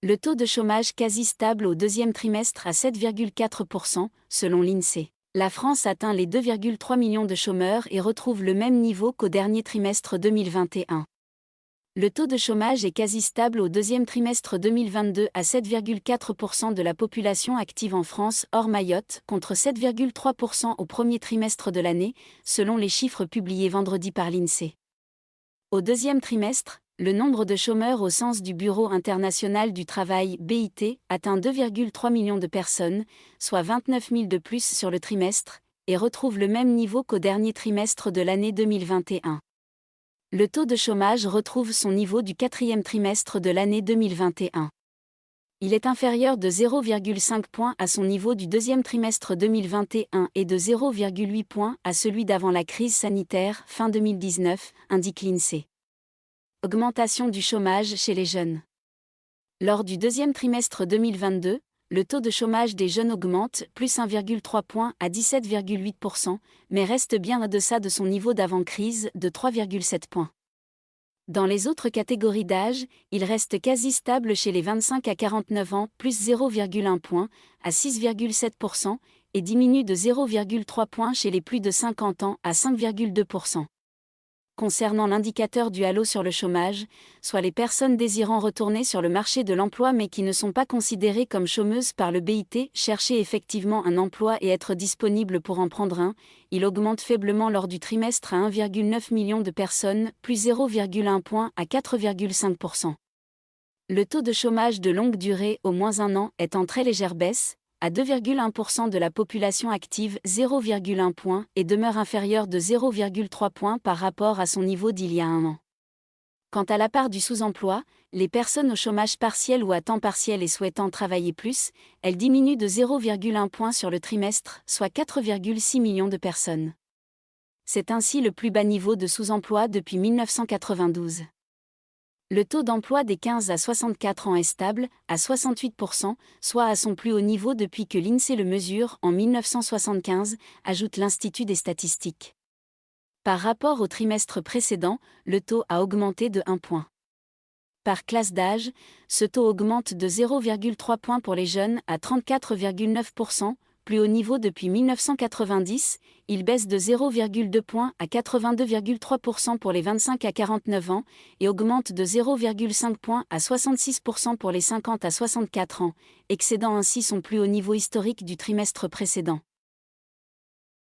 Le taux de chômage quasi stable au deuxième trimestre à 7,4%, selon l'INSEE. La France atteint les 2,3 millions de chômeurs et retrouve le même niveau qu'au dernier trimestre 2021. Le taux de chômage est quasi stable au deuxième trimestre 2022 à 7,4% de la population active en France hors Mayotte, contre 7,3% au premier trimestre de l'année, selon les chiffres publiés vendredi par l'INSEE. Au deuxième trimestre, le nombre de chômeurs au sens du Bureau international du travail (BIT) atteint 2,3 millions de personnes, soit 29 000 de plus sur le trimestre, et retrouve le même niveau qu'au dernier trimestre de l'année 2021. Le taux de chômage retrouve son niveau du quatrième trimestre de l'année 2021. Il est inférieur de 0,5 points à son niveau du deuxième trimestre 2021 et de 0,8 points à celui d'avant la crise sanitaire fin 2019, indique l'INSEE. Augmentation du chômage chez les jeunes. Lors du deuxième trimestre 2022, le taux de chômage des jeunes augmente, plus 1,3 points à 17,8%, mais reste bien en deçà de son niveau d'avant-crise, de 3,7 points. Dans les autres catégories d'âge, il reste quasi stable chez les 25 à 49 ans, plus 0,1 point, à 6,7%, et diminue de 0,3 points chez les plus de 50 ans, à 5,2%. Concernant l'indicateur du halo sur le chômage, soit les personnes désirant retourner sur le marché de l'emploi mais qui ne sont pas considérées comme chômeuses par le BIT, chercher effectivement un emploi et être disponibles pour en prendre un, il augmente faiblement lors du trimestre à 1,9 million de personnes, plus 0,1 point à 4,5%. Le taux de chômage de longue durée, au moins un an, est en très légère baisse, à 2,1% de la population active, 0,1 point, et demeure inférieur de 0,3 points par rapport à son niveau d'il y a un an. Quant à la part du sous-emploi, les personnes au chômage partiel ou à temps partiel et souhaitant travailler plus, elle diminue de 0,1 point sur le trimestre, soit 4,6 millions de personnes. C'est ainsi le plus bas niveau de sous-emploi depuis 1992. Le taux d'emploi des 15 à 64 ans est stable, à 68%, soit à son plus haut niveau depuis que l'INSEE le mesure, en 1975, ajoute l'Institut des statistiques. Par rapport au trimestre précédent, le taux a augmenté de 1 point. Par classe d'âge, ce taux augmente de 0,3 points pour les jeunes à 34,9%, plus haut niveau depuis 1990, il baisse de 0,2 points à 82,3% pour les 25 à 49 ans et augmente de 0,5 points à 66% pour les 50 à 64 ans, excédant ainsi son plus haut niveau historique du trimestre précédent.